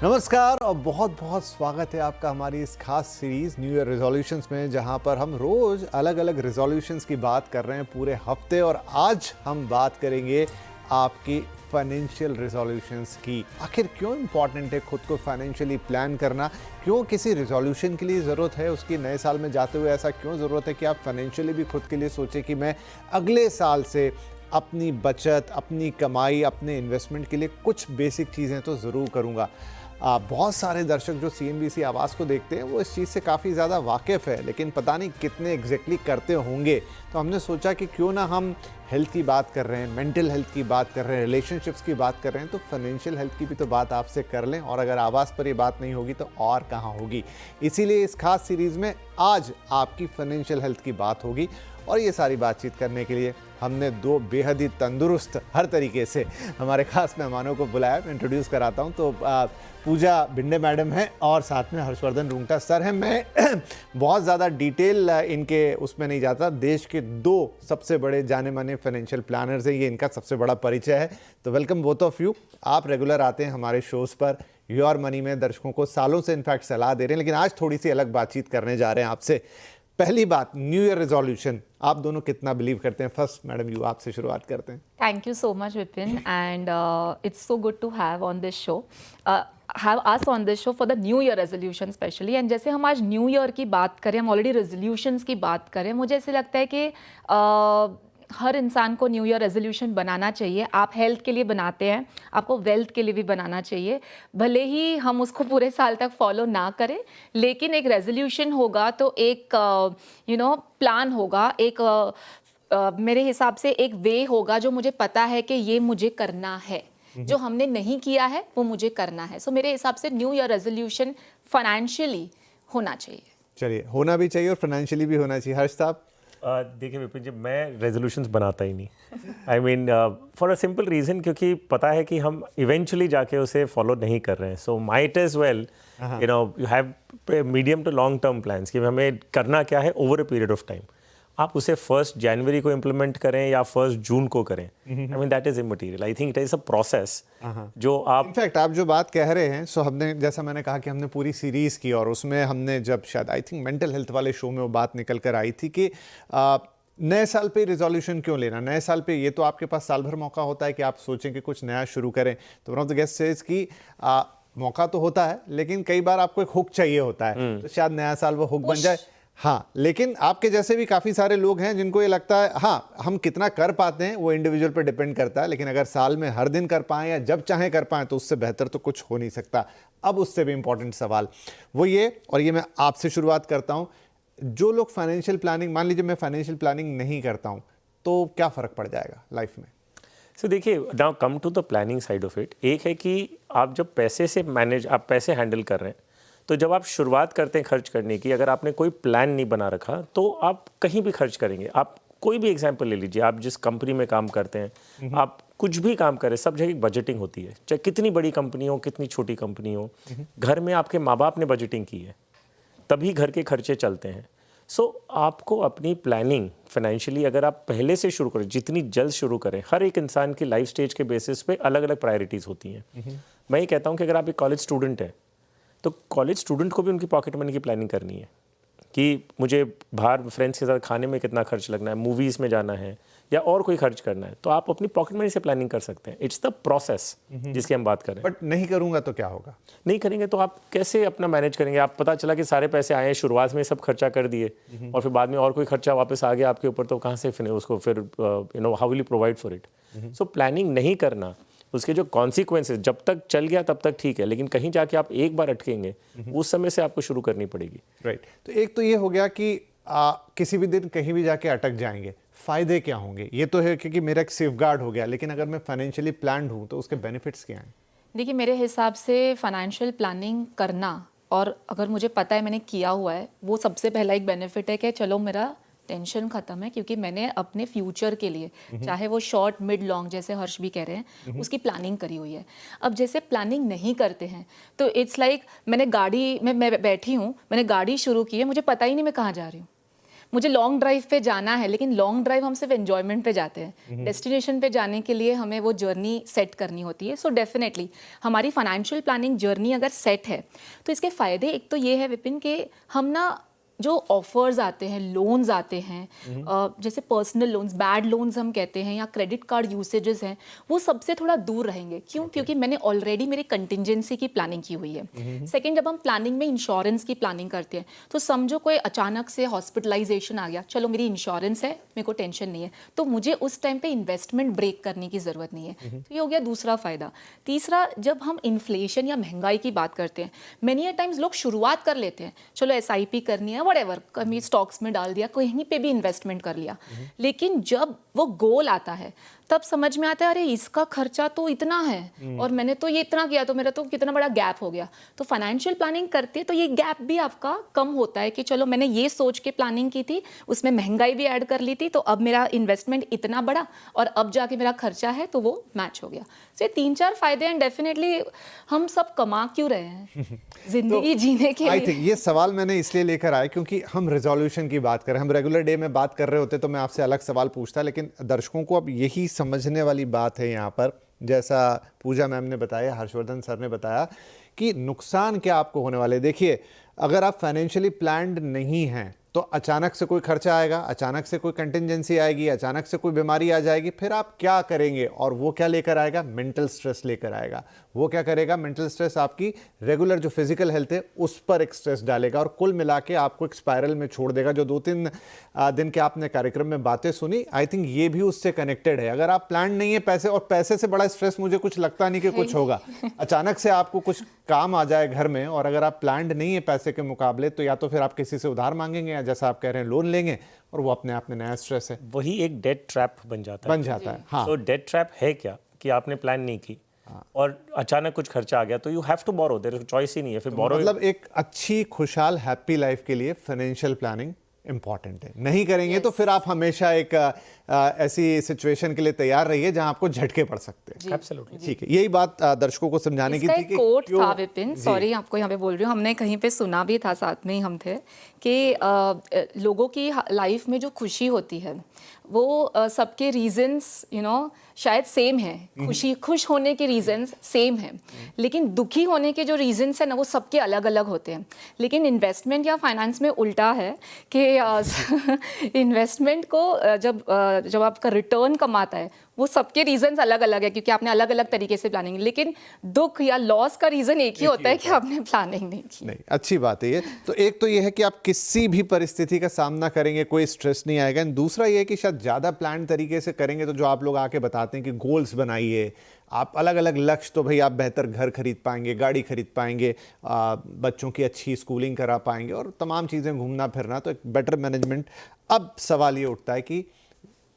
नमस्कार और बहुत बहुत स्वागत है आपका हमारी इस खास सीरीज़ न्यू ईयर रेजोल्यूशंस में, जहां पर हम रोज़ अलग अलग रेजोल्यूशंस की बात कर रहे हैं पूरे हफ्ते। और आज हम बात करेंगे आपकी फाइनेंशियल रेजोल्यूशंस की। आखिर क्यों इम्पॉर्टेंट है खुद को फाइनेंशियली प्लान करना, क्यों किसी रेजोल्यूशन के लिए ज़रूरत है उसकी नए साल में जाते हुए, ऐसा क्यों ज़रूरत है कि आप फाइनेंशियली भी खुद के लिए सोचें कि मैं अगले साल से अपनी बचत, अपनी कमाई, अपने इन्वेस्टमेंट के लिए कुछ बेसिक चीज़ें तो ज़रूर करूँगा। बहुत सारे दर्शक जो CNBC आवाज़ को देखते हैं वो इस चीज़ से काफ़ी ज़्यादा वाकिफ़ है, लेकिन पता नहीं कितने एग्जैक्टली करते होंगे। तो हमने सोचा कि क्यों ना हम हेल्थ की बात कर रहे हैं, मेंटल हेल्थ की बात कर रहे हैं, रिलेशनशिप्स की बात कर रहे हैं, तो फाइनेंशियल हेल्थ की भी तो बात आपसे कर लें। और अगर आवाज़ पर ये बात नहीं होगी तो और कहाँ होगी। इसीलिए इस खास सीरीज़ में आज आपकी फाइनेंशियल हेल्थ की बात होगी। और ये सारी बातचीत करने के लिए हमने दो बेहद ही तंदुरुस्त हर तरीके से हमारे खास मेहमानों को बुलाया। मैं इंट्रोड्यूस कराता हूँ। तो पूजा भिंडे मैडम हैं और साथ में हर्षवर्धन रुंगटा सर हैं। मैं बहुत ज़्यादा डिटेल इनके उसमें नहीं जाता। देश के दो सबसे बड़े जाने माने फाइनेंशियल प्लानर्स हैं, ये इनका सबसे बड़ा परिचय है। तो वेलकम बोथ ऑफ यू। आप रेगुलर आते हैं हमारे शोज़ पर, योर मनी में दर्शकों को सालों से इनफैक्ट सलाह दे रहे हैं, लेकिन आज थोड़ी सी अलग बातचीत करने जा रहे हैं आपसे। पहली बात, न्यू ईयर रेजोल्यूशन आप दोनों कितना बिलीव करते हैं? फर्स्ट मैडम यू, आपसे शुरुआत करते हैं। Thank you so much, Vipin, and it's so good to have on this show. Have us on this show for the New Year resolution specially. And जैसे हम आज न्यू ईयर की बात करें, हम ऑलरेडी रेजोल्यूशंस की बात करें, मुझे ऐसे लगता है कि हर इंसान को न्यू ईयर रेजोल्यूशन बनाना चाहिए। आप हेल्थ के लिए बनाते हैं, आपको वेल्थ के लिए भी बनाना चाहिए। भले ही हम उसको पूरे साल तक फॉलो ना करें, लेकिन एक रेजोल्यूशन होगा तो एक प्लान होगा, एक मेरे हिसाब से एक वे होगा जो मुझे पता है कि ये मुझे करना है, जो हमने नहीं किया है वो मुझे करना है। सो मेरे हिसाब से न्यू ईयर रेजोल्यूशन फाइनेंशियली होना चाहिए। चलिए, होना भी चाहिए और फाइनेंशियली भी होना चाहिए। हर्ष साहब? देखिए विपिन जी, मैं रेजोल्यूशंस बनाता ही नहीं। I mean for a simple reason, क्योंकि पता है कि हम इवेंचुअली जाके उसे फॉलो नहीं कर रहे हैं। So might as well you have medium to long term plans कि हमें करना क्या है over a period of time. आप उसे 1 जनवरी को इम्प्लीमेंट करें या 1 जून को करें, I mean that is immaterial. I think it is a process जो आप इनफैक्ट आप जो बात कह रहे हैं, सो हमने, जैसा मैंने कहा कि हमने पूरी सीरीज़ की और उसमें हमने जब शायद आई थिंक मेंटल हेल्थ वाले शो में वो बात निकल कर आई थी कि नए साल पे रिजोल्यूशन क्यों लेना। नए साल पे ये तो आपके पास साल भर मौका होता है कि आप सोचें कि कुछ नया शुरू करें। तो one of the guest says कि मौका तो होता है, लेकिन कई बार आपको एक हुक चाहिए होता है, तो शायद नया साल वो हुक बन जाए। हाँ, लेकिन आपके जैसे भी काफ़ी सारे लोग हैं जिनको ये लगता है, हाँ हम कितना कर पाते हैं वो इंडिविजुअल पे डिपेंड करता है, लेकिन अगर साल में हर दिन कर पाएँ या जब चाहें कर पाएँ तो उससे बेहतर तो कुछ हो नहीं सकता। अब उससे भी इम्पोर्टेंट सवाल वो ये, और ये मैं आपसे शुरुआत करता हूँ, जो लोग फाइनेंशियल प्लानिंग, मान लीजिए मैं फाइनेंशियल प्लानिंग नहीं करता हूँ, तो क्या फ़र्क पड़ जाएगा लाइफ में? सो देखिए, now come to the planning side of it. एक है कि आप जब पैसे से मैनेज, आप पैसे हैंडल कर रहे हैं, तो जब आप शुरुआत करते हैं खर्च करने की, अगर आपने कोई प्लान नहीं बना रखा तो आप कहीं भी खर्च करेंगे। आप कोई भी एग्जांपल ले लीजिए, आप जिस कंपनी में काम करते हैं, आप कुछ भी काम करें, सब जगह बजटिंग होती है, चाहे कितनी बड़ी कंपनी हो, कितनी छोटी कंपनी हो। घर में आपके माँ बाप ने बजटिंग की है, तभी घर के खर्चे चलते हैं। सो आपको अपनी प्लानिंग फाइनेंशियली अगर आप पहले से शुरू करें, जितनी जल्द शुरू करें। हर एक इंसान की लाइफ स्टेज के बेसिस पे अलग अलग प्रायोरिटीज़ होती हैं। मैं ये कहता हूँ कि अगर आप एक कॉलेज स्टूडेंट हैं, तो कॉलेज स्टूडेंट को भी उनकी पॉकेट मनी की प्लानिंग करनी है कि मुझे बाहर फ्रेंड्स के साथ खाने में कितना खर्च लगना है, मूवीज़ में जाना है या और कोई खर्च करना है, तो आप अपनी पॉकेट मनी से प्लानिंग कर सकते हैं। इट्स द प्रोसेस जिसकी हम बात करें। बट नहीं करूँगा तो क्या होगा? नहीं करेंगे तो आप कैसे अपना मैनेज करेंगे? आप पता चला कि सारे पैसे आए, शुरुआत में सब खर्चा कर दिए और फिर बाद में और कोई खर्चा वापस आ गया आपके ऊपर, तो कहाँ से उसको फिर how will you provide for it? So planning नहीं करना, उसके जो कॉन्सिक्वेंसेस, जब तक चल गया तब तक ठीक है, लेकिन कहीं जाके आप एक बार अटकेंगे, उस समय से आपको शुरू करनी पड़ेगी। राइट। तो एक तो ये हो गया कि किसी भी दिन कहीं भी जाके अटक जाएंगे, फायदे क्या होंगे? ये तो है क्योंकि मेरा एक सेफगार्ड हो गया, लेकिन अगर मैं फाइनेंशियली प्लान्ड हूँ तो उसके बेनिफिट्स क्या हैं? देखिए, मेरे हिसाब से फाइनेंशियल प्लानिंग करना, और अगर मुझे पता है मैंने किया हुआ है, वो सबसे पहला एक बेनिफिट है कि चलो मेरा टेंशन खत्म है, क्योंकि मैंने अपने फ्यूचर के लिए, चाहे वो शॉर्ट मिड लॉन्ग, जैसे हर्ष भी कह रहे हैं, उसकी प्लानिंग करी हुई है। अब जैसे प्लानिंग नहीं करते हैं तो इट्स लाइक मैंने गाड़ी में मैं बैठी हूँ, मैंने गाड़ी शुरू की है, मुझे पता ही नहीं मैं कहाँ जा रही हूँ। मुझे लॉन्ग ड्राइव पे जाना है, लेकिन लॉन्ग ड्राइव हम सिर्फ एंजॉयमेंट पे जाते हैं, डेस्टिनेशन पे जाने के लिए हमें वो जर्नी सेट करनी होती है। सो डेफिनेटली हमारी फाइनेंशियल प्लानिंग जर्नी अगर सेट है तो इसके फ़ायदे एक तो ये है विपिन कि हम ना जो ऑफर्स आते हैं, लोन्स आते हैं, जैसे पर्सनल लोन्स, बैड लोन्स हम कहते हैं, या क्रेडिट कार्ड यूसेजेस हैं, वो सबसे थोड़ा दूर रहेंगे। क्यों? क्योंकि मैंने ऑलरेडी मेरी कंटिजेंसी की प्लानिंग की हुई है। सेकंड, जब हम प्लानिंग में इंश्योरेंस की प्लानिंग करते हैं तो समझो कोई अचानक से हॉस्पिटलाइजेशन आ गया, चलो मेरी इंश्योरेंस है, मेरे को टेंशन नहीं है, तो मुझे उस टाइम पे इन्वेस्टमेंट ब्रेक करने की ज़रूरत नहीं है। तो ये हो गया दूसरा फ़ायदा। तीसरा, जब हम इन्फ्लेशन या महंगाई की बात करते हैं, मेनी अ टाइम्स लोग शुरुआत कर लेते हैं, चलो SIP करनी है, व्हाटएवर, कभी स्टॉक्स में डाल दिया, कहीं पे भी इन्वेस्टमेंट कर लिया। लेकिन जब वो गोल आता है तब समझ में आता है अरे इसका खर्चा तो इतना है और मैंने तो ये इतना किया, तो मेरा तो कितना बड़ा गैप हो गया। तो फाइनेंशियल प्लानिंग करते तो ये गैप भी आपका कम होता है कि चलो मैंने ये सोच के प्लानिंग की थी, उसमें महंगाई भी ऐड कर ली थी, तो अब मेरा इन्वेस्टमेंट इतना बड़ा और अब जाके मेरा खर्चा है तो वो मैच हो गया। तो ये 3-4 फायदे हैं। डेफिनेटली हम सब कमा क्यों रहे हैं जिंदगी जीने के आई लिए। थिंक ये सवाल मैंने इसलिए लेकर आया क्योंकि हम रिजोल्यूशन की बात कर रहे हैं, हम रेगुलर डे में बात कर रहे होते तो मैं आपसे अलग सवाल पूछता, लेकिन दर्शकों को अब यही समझने वाली बात है यहाँ पर, जैसा पूजा मैम ने बताया, हर्षवर्धन सर ने बताया कि नुकसान क्या आपको होने वाले। देखिए, अगर आप फाइनेंशियली प्लान्ड नहीं हैं तो अचानक से कोई खर्चा आएगा, अचानक से कोई कंटिजेंसी आएगी, अचानक से कोई बीमारी आ जाएगी, फिर आप क्या करेंगे? और वो क्या लेकर आएगा? मेंटल स्ट्रेस लेकर आएगा। वो क्या करेगा? मेंटल स्ट्रेस आपकी रेगुलर जो फिजिकल हेल्थ है उस पर एक स्ट्रेस डालेगा और कुल मिला के आपको एक स्पायरल में छोड़ देगा। जो 2-3 दिन के आपने कार्यक्रम में बातें सुनी, आई थिंक ये भी उससे कनेक्टेड है। अगर आप प्लान नहीं है पैसे, और पैसे से बड़ा स्ट्रेस मुझे कुछ लगता नहीं कि कुछ होगा। अचानक से आपको कुछ काम आ जाए घर में और अगर आप प्लान्ड नहीं है पैसे के मुकाबले, तो या तो फिर आप किसी से उधार मांगेंगे या जैसा आप कह रहे हैं लोन लेंगे, और वो अपने आप में नया स्ट्रेस है, वही एक डेट ट्रैप बन जाता है। हाँ, तो डेट ट्रैप है क्या कि आपने प्लान नहीं की और अचानक कुछ खर्चा आ गया तो you have to borrow, there is choice ही नहीं है, फिर बोरो। मतलब एक अच्छी खुशहाल हैप्पी लाइफ के लिए फाइनेंशियल प्लानिंग इंपॉर्टेंट है। नहीं करेंगे तो फिर आप हमेशा एक ऐसी सिचुएशन के लिए तैयार रहिए जहां आपको झटके पड़ सकते हैं। एब्सोल्युटली ठीक है, यही बात दर्शकों को समझाने की थी कि कोट था विपिन, सॉरी आपको यहाँ पे बोल रही हूँ, हमने कहीं पे सुना भी था, साथ में ही हम थे, कि लोगों की लाइफ में जो खुशी होती है वो सबके रीजंस शायद सेम है, खुश होने के रीजंस सेम है, लेकिन दुखी होने के जो रीजंस है ना वो सबके अलग अलग होते हैं। लेकिन इन्वेस्टमेंट या फाइनेंस में उल्टा है कि इन्वेस्टमेंट को जब आपका रिटर्न कमाता है वो सबके रीजंस अलग अलग है, क्योंकि आपने अलग अलग तरीके से प्लानिंग, लेकिन दुख या लॉस का रीजन एक ही होता है कि आपने प्लानिंग नहीं की। नहीं, अच्छी बात है ये। तो एक तो ये है कि आप किसी भी परिस्थिति का सामना करेंगे, कोई स्ट्रेस नहीं आएगा। दूसरा ये है कि शायद ज़्यादा प्लान तरीके से करेंगे तो जो आप लोग आके बताते हैं कि गोल्स बनाइए, आप अलग अलग लक्ष्य, तो भाई आप बेहतर घर खरीद पाएंगे, गाड़ी खरीद पाएंगे, बच्चों की अच्छी स्कूलिंग करा पाएंगे और तमाम चीज़ें, घूमना फिरना, तो एक बेटर मैनेजमेंट। अब सवाल ये उठता है कि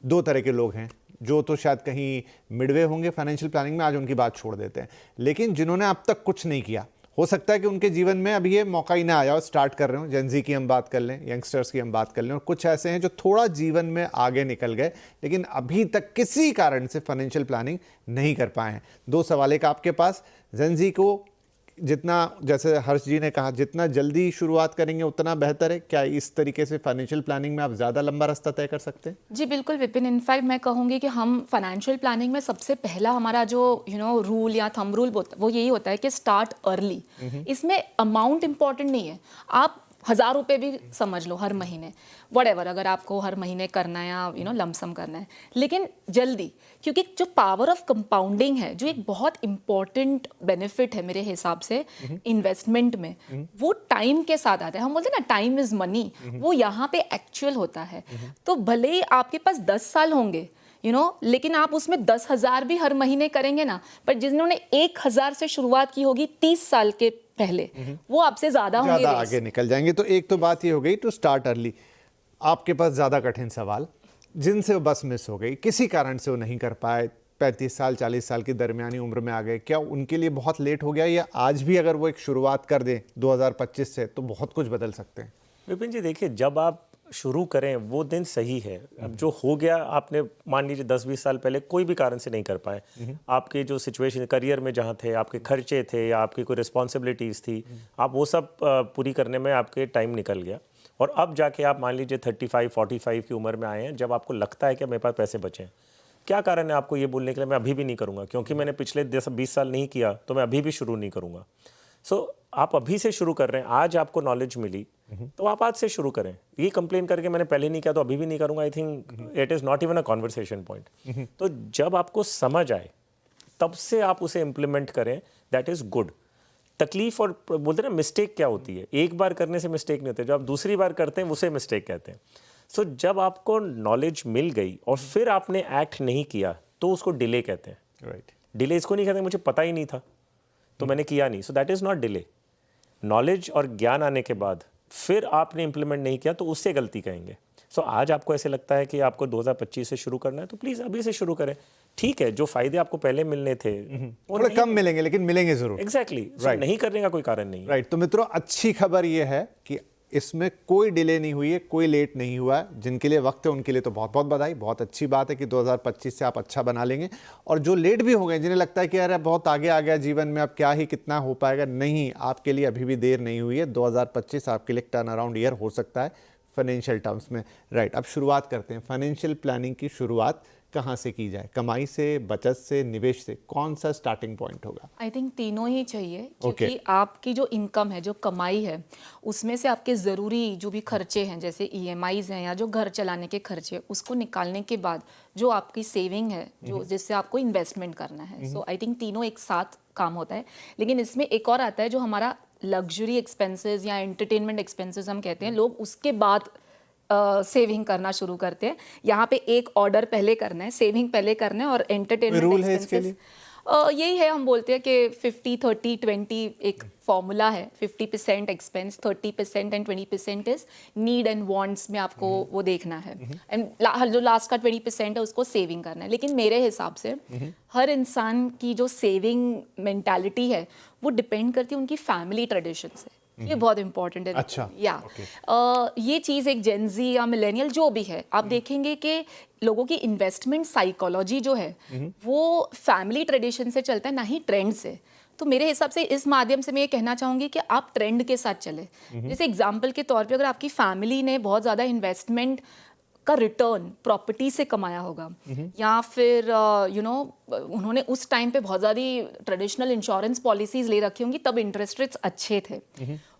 2 तरह के लोग हैं, जो तो शायद कहीं मिडवे होंगे फाइनेंशियल प्लानिंग में, आज उनकी बात छोड़ देते हैं, लेकिन जिन्होंने अब तक कुछ नहीं किया, हो सकता है कि उनके जीवन में अभी ये मौका ही ना आया और स्टार्ट कर रहे हो। जेन ज़ी की हम बात कर लें, यंगस्टर्स की हम बात कर लें, और कुछ ऐसे हैं जो थोड़ा जीवन में आगे निकल गए लेकिन अभी तक किसी कारण से फाइनेंशियल प्लानिंग नहीं कर पाए हैं। 2 सवाल, एक आपके पास, जेन ज़ी को जितना, जैसे हर्ष जी ने कहा, जितना जल्दी शुरुआत करेंगे उतना बेहतर है। क्या इस तरीके से फाइनेंशियल प्लानिंग में आप ज़्यादा लंबा रास्ता तय कर सकते हैं? जी बिल्कुल विपिन, इनफैक्ट मैं कहूँगी कि हम फाइनेंशियल प्लानिंग में सबसे पहला हमारा जो रूल या थंब रूल वो यही होता है कि स्टार्ट अर्ली। इसमें अमाउंट इंपॉर्टेंट नहीं है, आप 1000 रुपये भी समझ लो हर महीने, व्हाटएवर, अगर आपको हर महीने करना है या लमसम करना है, लेकिन जल्दी, क्योंकि जो पावर ऑफ कंपाउंडिंग है, जो एक बहुत इंपॉर्टेंट बेनिफिट है मेरे हिसाब से इन्वेस्टमेंट में, वो टाइम के साथ आता है। हम बोलते हैं ना टाइम इज मनी, वो यहाँ पे एक्चुअल होता है। तो भले ही आपके पास 10 साल होंगे लेकिन आप उसमें 10,000 भी हर महीने करेंगे ना, पर जिन्होंने 1,000 से शुरुआत की होगी 30 साल के पहले, वो आपसे ज्यादा आगे निकल जाएंगे। तो एक तो बात ये हो गई टू स्टार्ट अर्ली। आपके पास ज्यादा कठिन सवाल, जिनसे वो बस मिस हो गई, किसी कारण से वो नहीं कर पाए, 35 साल 40 साल की दरमियानी उम्र में आ गए, क्या उनके लिए बहुत लेट हो गया, या आज भी अगर वो एक शुरुआत कर दें 2025 से तो बहुत कुछ बदल सकते हैं? विपिन जी देखिए, जब आप शुरू करें वो दिन सही है। अब जो हो गया, आपने मान लीजिए 10-20 साल पहले कोई भी कारण से नहीं कर पाए, आपके जो सिचुएशन करियर में जहाँ थे, आपके खर्चे थे या आपकी कोई रिस्पॉन्सिबिलिटीज़ थी, आप वो सब पूरी करने में आपके टाइम निकल गया, और अब जाके आप मान लीजिए 35 45 की उम्र में आए हैं, जब आपको लगता है कि मेरे पास पैसे बचे हैं, क्या कारण है आपको ये बोलने के लिए मैं अभी भी नहीं करूँगा, क्योंकि मैंने पिछले 10-20 साल नहीं किया तो मैं अभी भी शुरू नहीं करूँगा। सो आप अभी से शुरू कर रहे हैं, आज आपको नॉलेज मिली तो आप आज से शुरू करें। ये कंप्लेन करके मैंने पहले नहीं किया तो अभी भी नहीं करूँगा, I think it is not even a conversation point. तो जब आपको समझ आए तब से आप उसे इम्प्लीमेंट करें, दैट इज़ गुड। तकलीफ और बोलते हैं ना मिस्टेक क्या होती है, एक बार करने से मिस्टेक नहीं होती, जब आप दूसरी बार करते हैं उसे मिस्टेक कहते हैं। सो जब आपको नॉलेज मिल गई और फिर आपने एक्ट नहीं किया तो उसको डिले कहते हैं। राइट। डिले इसको नहीं कहते मुझे पता ही नहीं था तो मैंने किया नहीं, so that is not delay. Knowledge और ज्ञान आने के बाद फिर आपने इम्प्लीमेंट नहीं किया तो उससे गलती कहेंगे। सो आज आपको ऐसे लगता है कि आपको 2025 से शुरू करना है तो प्लीज़ अभी से शुरू करें। ठीक है, जो फायदे आपको पहले मिलने थे वो थोड़े कम मिलेंगे लेकिन मिलेंगे जरूर। Exactly Right. नहीं करने का कोई कारण नहीं है। राइट। तो मित्रों, अच्छी खबर ये है कि इसमें कोई डिले नहीं हुई है, कोई लेट नहीं हुआ है। जिनके लिए वक्त है उनके लिए तो बहुत बहुत बधाई। बहुत अच्छी बात है कि 2025 से आप अच्छा बना लेंगे। और जो लेट भी हो गए, जिन्हें लगता है कि यार बहुत आगे आ गया जीवन में, अब क्या ही कितना हो पाएगा, नहीं, आपके लिए अभी भी देर नहीं हुई है। 2025 आपके लिए टर्न अराउंड ईयर हो सकता है फाइनेंशियल टर्म्स में। राइट। अब शुरुआत करते हैं। फाइनेंशियल प्लानिंग की शुरुआत कहाँ से की जाए? कमाई से, बचत से, निवेश से? कौन सा स्टार्टिंग पॉइंट होगा? आई थिंक तीनों ही चाहिए, क्योंकि आपकी जो इनकम है, जो कमाई है, उसमें से आपके ज़रूरी जो भी खर्चे हैं, जैसे EMIs हैं या जो घर चलाने के खर्चे, उसको निकालने के बाद जो आपकी सेविंग है, जो जिससे आपको इन्वेस्टमेंट करना है। सो आई थिंक तीनों एक साथ काम होता है। लेकिन इसमें एक और आता है जो हमारा लग्जरी एक्सपेंसेस या एंटरटेनमेंट एक्सपेंसेस हम कहते हैं, लोग उसके बाद सेविंग करना शुरू करते हैं। यहाँ पे एक ऑर्डर पहले करना है, सेविंग पहले करना है और एंटरटेनमेंट रूल है इसके लिए? यही है, हम बोलते हैं कि 50-30-20 एक फॉर्मूला है। 50% expense, 30% and 20% is need and wants में आपको वो देखना है, एंड जो लास्ट का 20% है उसको सेविंग करना है। लेकिन मेरे हिसाब से हर इंसान की जो सेविंग मेंटालिटी है वो डिपेंड करती है उनकी फैमिली ट्रेडिशन से। ये बहुत इंपॉर्टेंट है। अच्छा, या ये चीज़ एक जेनजी या मिलेनियल जो भी है, आप देखेंगे कि लोगों की इन्वेस्टमेंट साइकोलॉजी जो है वो फैमिली ट्रेडिशन से चलता है, ना ही ट्रेंड से। तो मेरे हिसाब से इस माध्यम से मैं ये कहना चाहूँगी कि आप ट्रेंड के साथ चले। जैसे एग्जाम्पल के तौर पे, अगर आपकी फैमिली ने बहुत ज़्यादा इन्वेस्टमेंट का रिटर्न प्रॉपर्टी से कमाया होगा, या फिर उन्होंने उस टाइम पे बहुत ज़्यादा ट्रेडिशनल इंश्योरेंस पॉलिसीज ले रखी होंगी, तब इंटरेस्ट रेट्स अच्छे थे,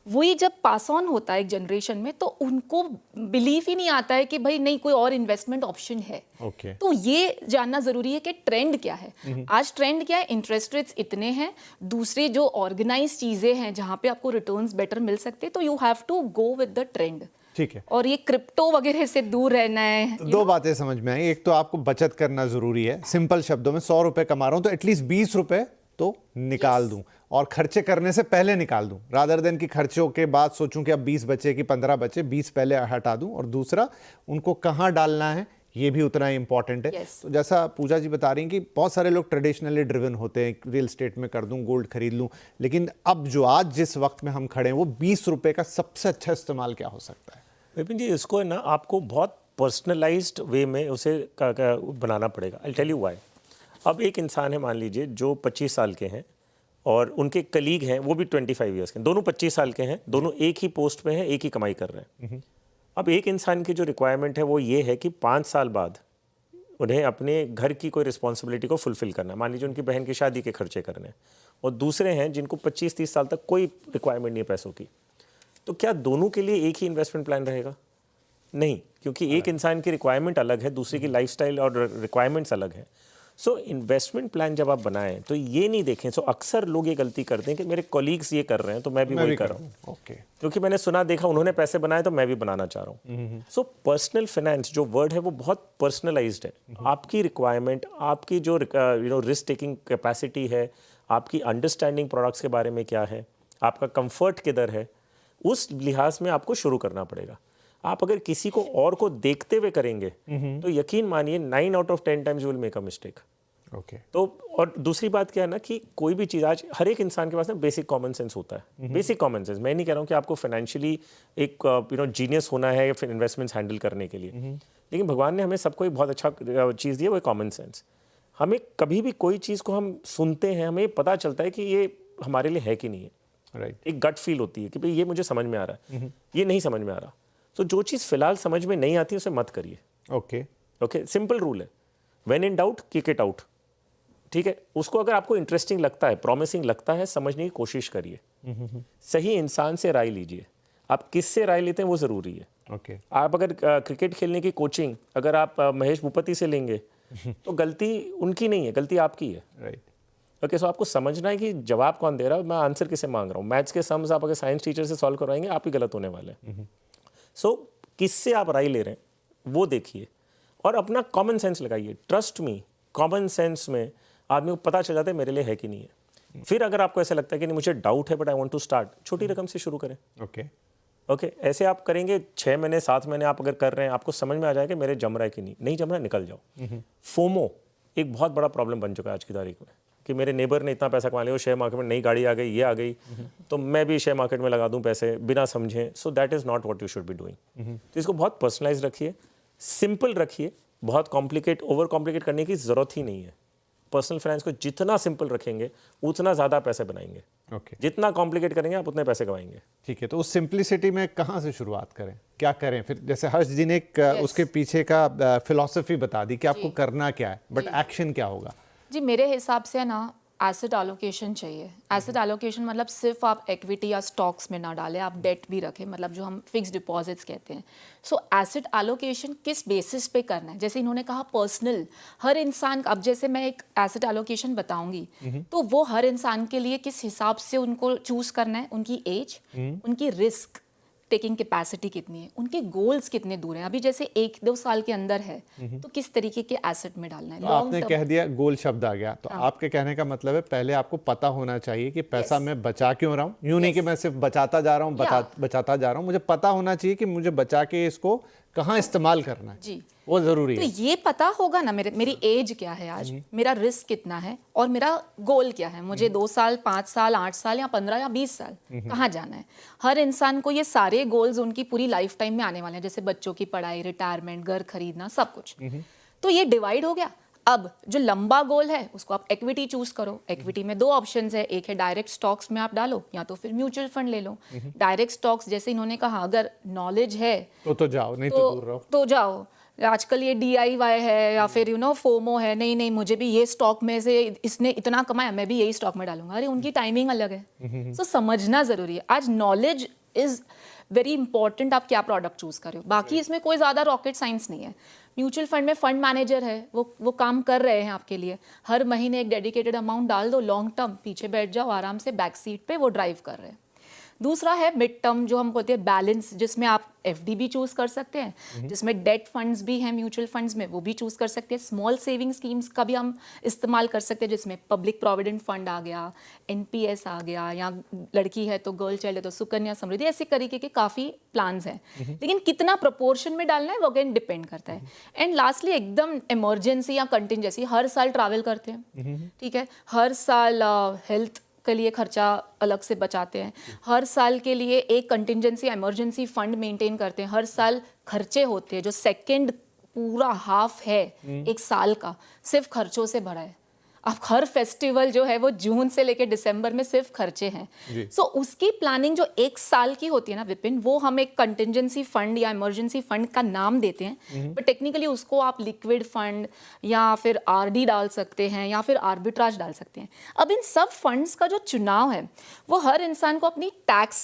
वही जब पास ऑन होता है एक जनरेशन में तो उनको बिलीव ही नहीं आता है कि भाई नहीं, कोई और इन्वेस्टमेंट ऑप्शन है। तो ये जानना जरूरी है कि ट्रेंड क्या है। आज ट्रेंड क्या है? इंटरेस्ट रेट्स इतने हैं, दूसरे जो ऑर्गेनाइज चीजें हैं जहाँ पे आपको रिटर्न्स बेटर मिल सकते हैं, तो you have to go with the trend. ठीक है। और ये क्रिप्टो वगैरह से दूर रहना है। तो दो बातें समझ में आई। एक तो आपको बचत करना जरूरी है। सिंपल शब्दों में 100 रुपए कमा रहा हूं तो एटलीस्ट 20 रुपए तो निकाल दूं, और खर्चे करने से पहले निकाल दूं, रादर देन कि खर्चों के बाद सोचूं कि अब 20 बचे कि 15 बचे, 20 पहले हटा दूं। और दूसरा, उनको कहां डालना है ये भी उतना ही इंपॉर्टेंट है। तो जैसा पूजा जी बता रही हैं कि बहुत सारे लोग ट्रेडिशनली ड्रिवन होते हैं, रियल एस्टेट में कर दूं, गोल्ड खरीद लूं, लेकिन अब जो आज जिस वक्त में हम खड़े हैं वो 20 रुपए का सबसे अच्छा इस्तेमाल क्या हो सकता है? विपिन जी, इसको ना आपको बहुत पर्सनलाइज्ड वे में उसे बनाना पड़ेगा। I tell you why. अब एक इंसान है, मान लीजिए, जो 25 साल के हैं और उनके कलीग हैं वो भी 25 ईयर्स के, दोनों 25 साल के हैं, दोनों एक ही पोस्ट पे हैं, एक ही कमाई कर रहे हैं। अब एक इंसान की जो रिक्वायरमेंट है वो ये है कि 5 साल बाद उन्हें अपने घर की कोई रिस्पॉन्सिबिलिटी को फुलफिल करना है। मान लीजिए उनकी बहन की शादी के खर्चे करने हैं, और दूसरे हैं जिनको 25-30 साल तक कोई रिक्वायरमेंट नहीं है पैसों की। तो क्या दोनों के लिए एक ही इन्वेस्टमेंट प्लान रहेगा? नहीं, क्योंकि एक इंसान की रिक्वायरमेंट अलग है, दूसरे की लाइफस्टाइल और रिक्वायरमेंट्स अलग हैं। सो इन्वेस्टमेंट प्लान जब आप बनाएं तो ये नहीं देखें। सो अक्सर लोग ये गलती करते हैं कि मेरे कॉलीग्स ये कर रहे हैं तो मैं भी वही कर रहा हूँ, क्योंकि मैंने सुना देखा उन्होंने पैसे बनाए तो मैं भी बनाना चाह रहा हूँ। सो पर्सनल फाइनेंस जो वर्ड है वो बहुत पर्सनलाइज्ड है। आपकी रिक्वायरमेंट, आपकी जो रिस्क टेकिंग कैपेसिटी है, आपकी अंडरस्टैंडिंग प्रोडक्ट्स के बारे में क्या है, आपका कंफर्ट किधर है, उस लिहाज में आपको शुरू करना पड़ेगा। आप अगर किसी को और को देखते हुए करेंगे तो यकीन मानिए 9 out of 10 times you will make a mistake. तो और दूसरी बात क्या है ना कि कोई भी चीज़, आज हर एक इंसान के पास ना बेसिक कॉमन सेंस होता है। बेसिक कॉमन सेंस, मैं नहीं कह रहा हूँ कि आपको फाइनेंशियली एक जीनियस होना है फिर इन्वेस्टमेंट्स हैंडल करने के लिए, लेकिन भगवान ने हमें सबको एक बहुत अच्छा चीज़ दी है, वो कॉमन सेंस। हमें कभी भी कोई चीज़ को हम सुनते हैं, हमें पता चलता है कि ये हमारे लिए है कि नहीं है। एक गट फील होती है कि भाई ये मुझे समझ में आ रहा है, ये नहीं समझ में आ रहा। तो जो चीज़ फिलहाल समझ में नहीं आती उसे मत करिए। ओके ओके, सिंपल रूल है, when in doubt kick it out. ठीक है, उसको अगर आपको इंटरेस्टिंग लगता है, प्रॉमिसिंग लगता है, समझने की कोशिश करिए। सही इंसान से राय लीजिए। आप किससे राय लेते हैं वो ज़रूरी है। ओके आप अगर क्रिकेट खेलने की कोचिंग अगर आप महेश भूपति से लेंगे तो गलती उनकी नहीं है, गलती आपकी है। राइट ओके, सो आपको समझना है कि जवाब कौन दे रहा है, मैं आंसर किसे मांग रहा हूँ। मैथ्स के सम्स आप अगर साइंस टीचर से सॉल्व करवाएंगे आप ही गलत होने वाले हैं। सो किससे आप राय ले रहे हैं वो देखिए और अपना कॉमन सेंस लगाइए। ट्रस्ट मी, कॉमन सेंस में आदमी को पता चल जाता है मेरे लिए है कि नहीं है। फिर अगर आपको ऐसा लगता है कि नहीं मुझे डाउट है but I want to start, छोटी रकम से शुरू करें। ओके ओके, ऐसे आप करेंगे 6 महीने 7 महीने आप अगर कर रहे हैं, आपको समझ में आ जाएगा मेरे जम रहा है कि नहीं जम रहा है, निकल जाओ। फोमो एक बहुत बड़ा प्रॉब्लम बन चुका है आज की तारीख में कि मेरे नेबर ने इतना पैसा कमा लिया, शेयर मार्केट में नई गाड़ी आ गई, ये आ गई, तो मैं भी शेयर मार्केट में लगा दूं पैसे बिना समझे। So that is not what you should be doing. तो इसको बहुत पर्सनलाइज रखिए, सिंपल रखिए, बहुत कॉम्प्लिकेट ओवर कॉम्प्लिकेट करने की ज़रूरत ही नहीं है। पर्सनल फाइनेंस को जितना सिंपल रखेंगे उतना ज़्यादा पैसे बनाएंगे। ओके जितना कॉम्प्लिकेट करेंगे आप उतने पैसे कमाएंगे। ठीक है, तो उस सिंप्लिसिटी में कहाँ से शुरुआत करें, क्या करें फिर? जैसे हर्ष जी ने एक उसके पीछे का फिलॉसफी बता दी कि आपको करना क्या है, बट एक्शन क्या होगा? जी मेरे हिसाब से ना एसेट एलोकेशन चाहिए। एसेट एलोकेशन मतलब सिर्फ आप इक्विटी या स्टॉक्स में ना डालें, आप डेट भी रखें, मतलब जो हम फिक्स डिपॉजिट्स कहते हैं। सो एसेट एलोकेशन किस बेसिस पे करना है? जैसे इन्होंने कहा पर्सनल, हर इंसान, अब जैसे मैं एक एसेट एलोकेशन बताऊंगी तो वो हर इंसान के लिए किस हिसाब से उनको चूज करना है, उनकी एज, उनकी रिस्क टेकिंग कैपेसिटी कितनी है, उनके गोल्स कितने दूर हैं। अभी जैसे 1-2 साल के अंदर है तो किस तरीके के एसेट में डालना है। तो आपने कह दिया, गोल शब्द आ गया, तो आपके कहने का मतलब है पहले आपको पता होना चाहिए कि पैसा मैं बचा क्यों रहा हूँ। यूं नहीं कि मैं सिर्फ बचाता जा रहा हूँ, बचाता जा रहा हूँ, मुझे पता होना चाहिए कि मुझे बचा के इसको कहाँ इस्तेमाल करना है। जी वो जरूरी तो है। ये पता होगा ना मेरी एज क्या है आज, मेरा रिस्क कितना है और मेरा गोल क्या है, मुझे 2 साल 5 साल 8 साल या 15 या 20 साल कहाँ जाना है। हर इंसान को ये सारे गोल्स उनकी पूरी लाइफ टाइम में आने वाले हैं, जैसे बच्चों की पढ़ाई, रिटायरमेंट, घर खरीदना, सब कुछ। तो ये डिवाइड हो गया। अब जो लंबा गोल है उसको आप इक्विटी चूज करो। इक्विटी में 2 ऑप्शंस है, एक है डायरेक्ट स्टॉक्स में आप डालो या तो फिर म्यूचुअल फंड ले लो। डायरेक्ट स्टॉक्स जैसे इन्होंने कहा, अगर नॉलेज है तो जाओ, नहीं तो दूर रहो। तो जाओ। आजकल ये DIY है या फिर फोमो है, नहीं मुझे भी ये स्टॉक में से इसने इतना कमाया मैं भी यही स्टॉक में डालूंगा। अरे उनकी टाइमिंग अलग है। सो समझना जरूरी है। आज नॉलेज इज वेरी इंपॉर्टेंट, आप क्या प्रोडक्ट चूज कर रहे हो। बाकी इसमें कोई ज्यादा रॉकेट साइंस नहीं है। म्यूचुअल फंड में फंड मैनेजर है, वो काम कर रहे हैं आपके लिए। हर महीने एक डेडिकेटेड अमाउंट डाल दो, लॉन्ग टर्म, पीछे बैठ जाओ आराम से, बैक सीट पे वो ड्राइव कर रहे हैं। दूसरा है मिड टर्म, जो हम बोलते हैं बैलेंस, जिसमें आप FD भी चूज कर सकते हैं, जिसमें डेट फंड्स भी हैं म्यूचुअल फंड्स में, वो भी चूज कर सकते हैं। स्मॉल सेविंग स्कीम्स का भी हम इस्तेमाल कर सकते हैं, जिसमें पब्लिक प्रोविडेंट फंड आ गया, NPS आ गया, या लड़की है तो गर्ल चाइल्ड है तो सुकन्या समृद्धि, ऐसे तरीके के काफ़ी प्लान्स हैं। लेकिन कितना प्रोपोर्शन में डालना है वो अगेन डिपेंड करता है। एंड लास्टली एकदम इमरजेंसी या कंटिंजेंसी, हर साल ट्रैवल करते हैं, ठीक है, हर साल हेल्थ के लिए खर्चा अलग से बचाते हैं, हर साल के लिए एक कंटिंजेंसी इमरजेंसी फंड मेंटेन करते हैं, हर साल खर्चे होते हैं, जो सेकंड पूरा हाफ है एक साल का सिर्फ खर्चों से भरा है। अब हर फेस्टिवल जो है वो जून से लेकर दिसंबर में सिर्फ खर्चे हैं। सो उसकी प्लानिंग जो 1 साल की होती है ना विपिन, वो हम एक कंटिंजेंसी फंड या इमरजेंसी फंड का नाम देते हैं, बट टेक्निकली उसको आप लिक्विड फंड या फिर RD डाल सकते हैं या फिर आर्बिट्राज डाल सकते हैं। अब इन सब फंड्स का जो चुनाव है वो हर इंसान को अपनी टैक्स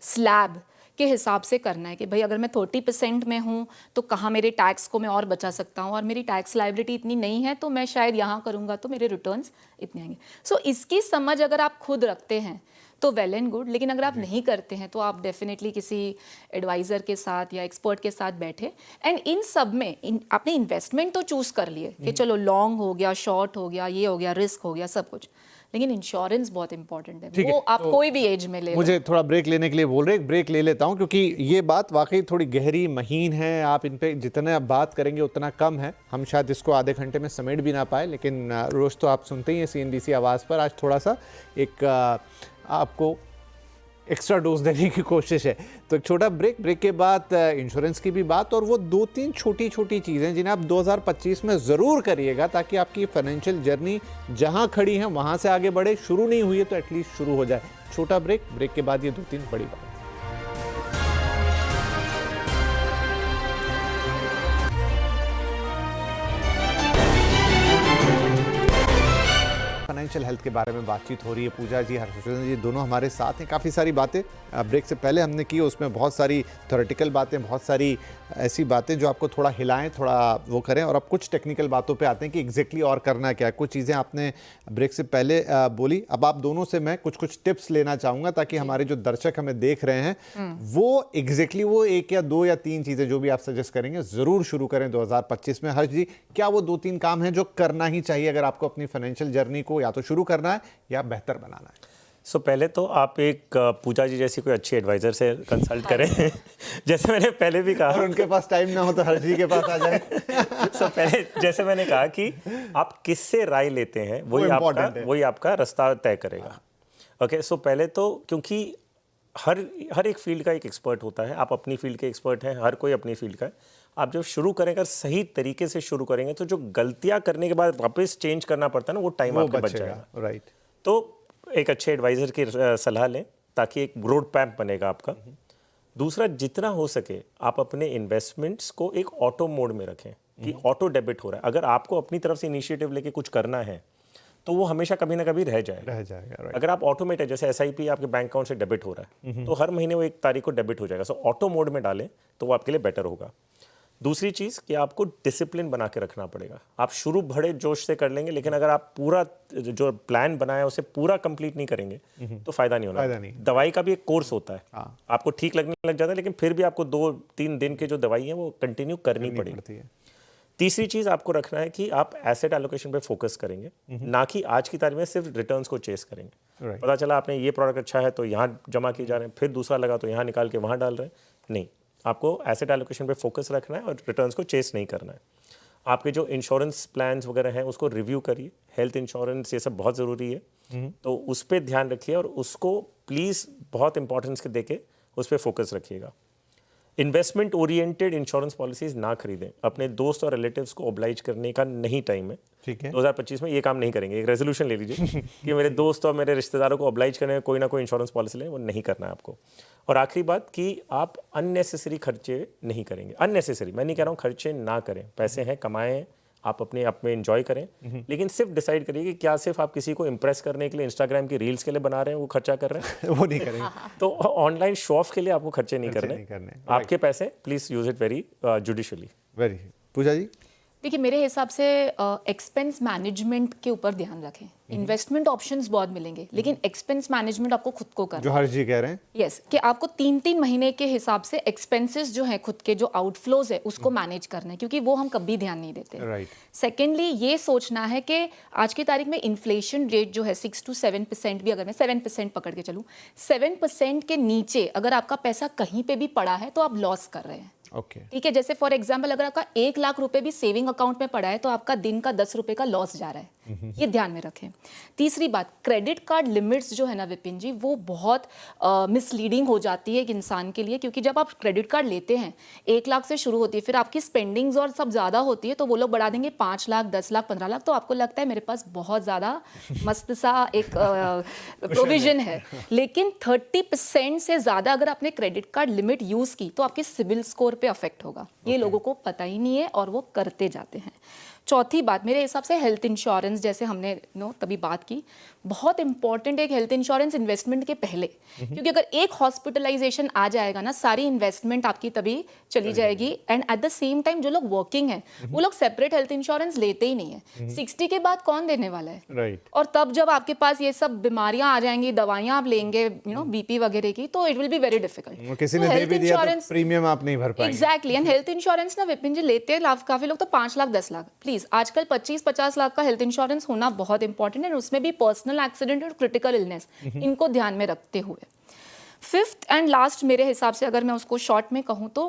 स्लैब के हिसाब से करना है कि भाई अगर मैं 30% में हूँ तो कहाँ मेरे टैक्स को मैं और बचा सकता हूँ, और मेरी टैक्स लायबिलिटी इतनी नहीं है तो मैं शायद यहाँ करूँगा तो मेरे रिटर्न्स इतने आएंगे। सो इसकी समझ अगर आप खुद रखते हैं तो वेल एंड गुड, लेकिन अगर आप नहीं करते हैं तो आप डेफिनेटली किसी एडवाइज़र के साथ या एक्सपर्ट के साथ बैठे। एंड इन सब में आपने इन्वेस्टमेंट तो चूज़ कर लिए कि चलो लॉन्ग हो गया, शॉर्ट हो गया, ये हो गया, रिस्क हो गया, सब कुछ, लेकिन इंश्योरेंस बहुत इंपॉर्टेंट है। वो आप तो कोई भी एज में ले लो। मुझे थोड़ा ब्रेक लेने के लिए बोल रहे, ब्रेक ले लेता हूं क्योंकि ये बात वाकई थोड़ी गहरी महीन है। आप इन पे जितने आप बात करेंगे उतना कम है, हम शायद इसको आधे घंटे में समेट भी ना पाए, लेकिन रोज तो आप सुनते ही हैं CNBC आवाज़ पर। आज थोड़ा सा एक आपको एक्स्ट्रा डोज देने की कोशिश है। तो एक छोटा ब्रेक के बाद इंश्योरेंस की भी बात, और वो 2-3 छोटी छोटी चीज़ें जिन्हें आप 2025 में ज़रूर करिएगा ताकि आपकी फाइनेंशियल जर्नी जहां खड़ी है वहां से आगे बढ़े। शुरू नहीं हुई है तो एटलीस्ट शुरू हो जाए। छोटा ब्रेक के बाद ये 2-3 बड़ी बात। फाइनेंशियल हेल्थ के बारे में बातचीत हो रही है। पूजा जी, हर्षवर्धन जी दोनों हमारे साथ हैं। काफ़ी सारी बातें ब्रेक से पहले हमने की, उसमें बहुत सारी थ्योरेटिकल बातें, बहुत सारी ऐसी बातें जो आपको थोड़ा हिलाएं, थोड़ा वो करें, और अब कुछ टेक्निकल बातों पे आते हैं कि एग्जैक्टली और करना क्या है। कुछ चीज़ें आपने ब्रेक से पहले बोली, अब आप दोनों से मैं कुछ टिप्स लेना चाहूँगा ताकि हमारे जो दर्शक हमें देख रहे हैं वो एग्जैक्टली वो 1 या 2 या 3 चीज़ें जो भी आप सजेस्ट करेंगे ज़रूर शुरू करें 2025 में। हर्ष जी, क्या वो 2-3 काम हैं जो करना ही चाहिए अगर आपको अपनी फाइनेंशियल जर्नी को या तो शुरू करना है या बेहतर बनाना है? पहले तो आप एक पूजा जी जैसी कोई अच्छी एडवाइज़र से कंसल्ट करें। जैसे मैंने पहले भी कहा, और उनके पास टाइम ना हो तो हर्ष जी के पास आ जाए। पहले जैसे मैंने कहा कि आप किससे राय लेते हैं वही आपका रास्ता तय करेगा। ओके, सो पहले तो क्योंकि हर एक फील्ड का एक एक्सपर्ट होता है, आप अपनी फील्ड के एक्सपर्ट हैं, हर कोई अपनी फील्ड का है। आप जब शुरू करें, अगर सही तरीके से शुरू करेंगे तो जो गलतियां करने के बाद वापस चेंज करना पड़ता है ना, वो टाइम आपका बच जाएगा। राइट। तो एक अच्छे एडवाइज़र की सलाह लें ताकि एक रोड मैप बनेगा आपका। दूसरा, जितना हो सके आप अपने इन्वेस्टमेंट्स को एक ऑटो मोड में रखें कि ऑटो डेबिट हो रहा है। अगर आपको अपनी तरफ से इनिशिएटिव लेके कुछ करना है तो वो हमेशा कभी ना कभी रह जाएगा। right. अगर आप ऑटोमेटेड, जैसे SIP आपके बैंक अकाउंट से डेबिट हो रहा है तो हर महीने वो 1 तारीख को डेबिट हो जाएगा। सो ऑटो मोड में डालें तो वो आपके लिए बेटर होगा। दूसरी चीज़ कि आपको डिसिप्लिन बना के रखना पड़ेगा। आप शुरू बड़े जोश से कर लेंगे, लेकिन अगर आप पूरा जो प्लान बनाया है उसे पूरा कंप्लीट नहीं करेंगे तो फ़ायदा नहीं होना। दवाई का भी एक कोर्स होता है, आपको ठीक लगने लग जाता है, लेकिन फिर भी आपको 2-3 दिन के जो दवाई है वो कंटिन्यू करनी पड़ेगी। तीसरी चीज़ आपको रखना है कि आप एसेट एलोकेशन पे फोकस करेंगे, ना कि आज की तारीख में सिर्फ रिटर्न्स को चेस करेंगे। पता चला आपने ये प्रोडक्ट अच्छा है तो यहाँ जमा किए जा रहे हैं, फिर दूसरा लगा तो यहाँ निकाल के वहाँ डाल रहे हैं। नहीं, आपको एसेट एलोकेशन पे फोकस रखना है और रिटर्न्स को चेस नहीं करना है। आपके जो इंश्योरेंस प्लान्स वगैरह हैं उसको रिव्यू करिए, हेल्थ इंश्योरेंस ये सब बहुत ज़रूरी है, तो उस पर ध्यान रखिए और उसको प्लीज़ बहुत इंपॉर्टेंस दे के उस पर फोकस रखिएगा। इन्वेस्टमेंट ओरिएंटेड इंश्योरेंस पॉलिसीज ना खरीदें। अपने दोस्त और रिलेटिव्स को ऑब्लाइज करने का नहीं टाइम है। ठीक है, 2025 में ये काम नहीं करेंगे। एक रेजोल्यूशन ले लीजिए कि मेरे दोस्त और मेरे रिश्तेदारों को ऑब्लाइज करने में कोई ना कोई इंश्योरेंस पॉलिसी लें, वो नहीं करना है आपको। और आखिरी बात कि आप अननेसेसरी खर्चे नहीं करेंगे। अननेसेसरी मैं नहीं कह रहा हूँ खर्चे ना करें, पैसे हैं, कमाएं, आप अपने आप में एंजॉय करें, लेकिन सिर्फ डिसाइड करिए कि क्या सिर्फ आप किसी को इंप्रेस करने के लिए इंस्टाग्राम की रील्स के लिए बना रहे हैं वो खर्चा कर रहे हैं वो नहीं करेंगे। तो ऑनलाइन शो ऑफ के लिए आपको खर्चे नहीं करने। आपके पैसे please use it very judiciously. Very. Pooja ji, देखिए मेरे हिसाब से एक्सपेंस मैनेजमेंट के ऊपर ध्यान रखें। इन्वेस्टमेंट ऑप्शंस बहुत मिलेंगे, लेकिन एक्सपेंस मैनेजमेंट आपको खुद को करना, जो हर्ष जी कह रहे हैं, यस, कि आपको 3-3 महीने के हिसाब से एक्सपेंसेस जो है खुद के जो आउटफ्लोज है उसको मैनेज करना है, क्योंकि वो हम कभी ध्यान नहीं देते। राइट। सेकेंडली ये सोचना है कि आज की तारीख में इन्फ्लेशन रेट जो है 6 to 7% भी, अगर मैं 7% पकड़ के चलूँ, 7% के नीचे अगर आपका पैसा कहीं पे भी पड़ा है तो आप लॉस कर रहे हैं। ओके, ठीक है, जैसे फॉर एग्जाम्पल अगर आपका 1 लाख रुपए भी सेविंग अकाउंट में पड़ा है तो आपका दिन का 10 रुपए का लॉस जा रहा है, ये ध्यान में रखें। तीसरी बात, क्रेडिट कार्ड लिमिट्स जो है ना विपिन जी, वो बहुत मिसलीडिंग हो जाती है एक इंसान के लिए, क्योंकि जब आप क्रेडिट कार्ड लेते हैं 1 लाख से शुरू होती है, फिर आपकी स्पेंडिंग्स और सब ज़्यादा होती है तो वो लोग बढ़ा देंगे 5 लाख, 10 लाख, 15 लाख, तो आपको लगता है मेरे पास बहुत ज़्यादा मस्त सा एक प्रोविजन है। लेकिन 30% से ज़्यादा अगर आपने क्रेडिट कार्ड लिमिट यूज़ की तो आपके सिबिल स्कोर पे अफेक्ट होगा। ये लोगों को पता ही नहीं है और वो करते जाते हैं। चौथी बात, मेरे हिसाब से हेल्थ इंश्योरेंस, जैसे हमने तभी बात की, बहुत इंपॉर्टेंट है हेल्थ इंश्योरेंस इन्वेस्टमेंट के पहले, क्योंकि अगर एक हॉस्पिटलाइजेशन आ जाएगा ना, सारी इन्वेस्टमेंट आपकी तभी चली जाएगी। And at the same time जो लोग वर्किंग हैं वो लोग सेपरेट हेल्थ इंश्योरेंस लेते ही नहीं है। 60 के बाद कौन देने वाला है? राइट। और तब जब आपके पास ये सब बीमारियां आ जाएंगी, दवाइयां आप लेंगे BP वगैरह की, तो it will be very difficult. किसी ने दे भी दिया तो प्रीमियम आप नहीं भर पाएंगे। एग्जैक्टली। एंड हेल्थ इंश्योरेंस ना विपिन जी लेते हैं काफी लोग तो 5 लाख 10 लाख। प्लीज आजकल 25-50 लाख का हेल्थ इंश्योरेंस होना बहुत इंपॉर्टेंट है, उसमें भी पर्सनल एक्सीडेंट और क्रिटिकल इलनेस, इनको ध्यान में रखते हुए। फिफ्थ एंड लास्ट मेरे हिसाब से अगर मैं उसको शॉर्ट में कहूँ तो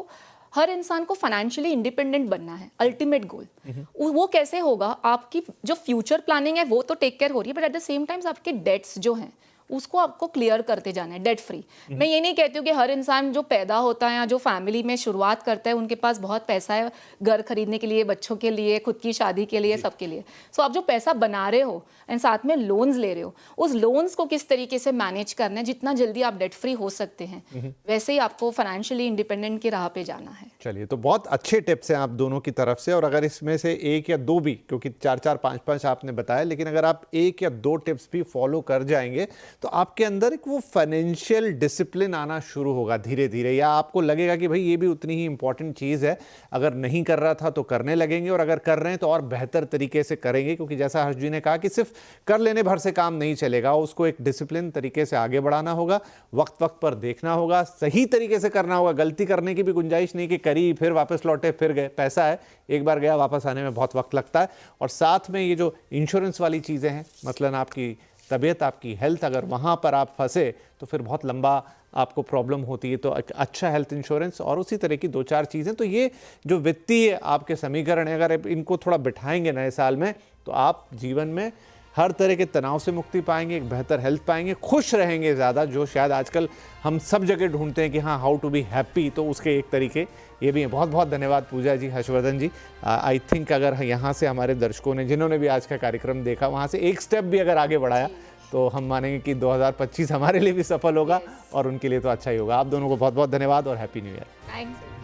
हर इंसान को फाइनेंशियली इंडिपेंडेंट बनना है, अल्टीमेट गोल। वो कैसे होगा? आपकी जो फ्यूचर प्लानिंग है वो तो टेक केयर हो रही है, but at the same times आपके डेट्स जो हैं उसको आपको क्लियर करते जाना है, डेट फ्री। मैं ये नहीं कहती हूँ कि हर इंसान जो पैदा होता है या जो फैमिली में शुरुआत करता है उनके पास बहुत पैसा है घर खरीदने के लिए, बच्चों के लिए, खुद की शादी के लिए, सबके लिए। सो आप जो पैसा बना रहे हो एंड साथ में लोन्स ले रहे हो, उस लोन्स को किस तरीके से मैनेज करना है, जितना जल्दी आप डेट फ्री हो सकते हैं वैसे ही आपको फाइनेंशियली इंडिपेंडेंट की राह पे जाना है। चलिए, तो बहुत अच्छे टिप्स हैं आप दोनों की तरफ से, और अगर इसमें से एक या दो भी, क्योंकि 4-4 5-5 आपने बताया, लेकिन अगर आप एक या दो टिप्स भी फॉलो कर जाएंगे तो आपके अंदर एक वो फाइनेंशियल डिसिप्लिन आना शुरू होगा धीरे धीरे, या आपको लगेगा कि भाई ये भी उतनी ही इंपॉर्टेंट चीज़ है, अगर नहीं कर रहा था तो करने लगेंगे, और अगर कर रहे हैं तो और बेहतर तरीके से करेंगे, क्योंकि जैसा हर्ष जी ने कहा कि सिर्फ कर लेने भर से काम नहीं चलेगा, उसको एक डिसिप्लिन तरीके से आगे बढ़ाना होगा, वक्त वक्त पर देखना होगा, सही तरीके से करना होगा, गलती करने की भी गुंजाइश नहीं कि करी फिर वापस लौटे फिर गए। पैसा है, एक बार गया वापस आने में बहुत वक्त लगता है। और साथ में ये जो इंश्योरेंस वाली चीज़ें हैं, मतलब आपकी तबीयत, आपकी हेल्थ, अगर वहाँ पर आप फंसे तो फिर बहुत लंबा आपको प्रॉब्लम होती है, तो अच्छा हेल्थ इंश्योरेंस और उसी तरह की 2-4 चीज़ें, तो ये जो वित्तीय आपके समीकरण है, अगर इनको थोड़ा बिठाएंगे नए साल में तो आप जीवन में हर तरह के तनाव से मुक्ति पाएंगे, एक बेहतर हेल्थ पाएंगे, खुश रहेंगे ज़्यादा, जो शायद आजकल हम सब जगह ढूंढते हैं कि हाँ, हाउ टू बी हैप्पी, तो उसके एक तरीके ये भी हैं। बहुत बहुत धन्यवाद पूजा जी, हर्षवर्धन जी। आई थिंक अगर यहाँ से हमारे दर्शकों ने, जिन्होंने भी आज का कार्यक्रम देखा, वहाँ से एक स्टेप भी अगर आगे बढ़ाया तो हम मानेंगे कि 2025 हमारे लिए भी सफल होगा और उनके लिए तो अच्छा ही होगा। आप दोनों को बहुत बहुत धन्यवाद और हैप्पी न्यू ईयर। थैंक्स।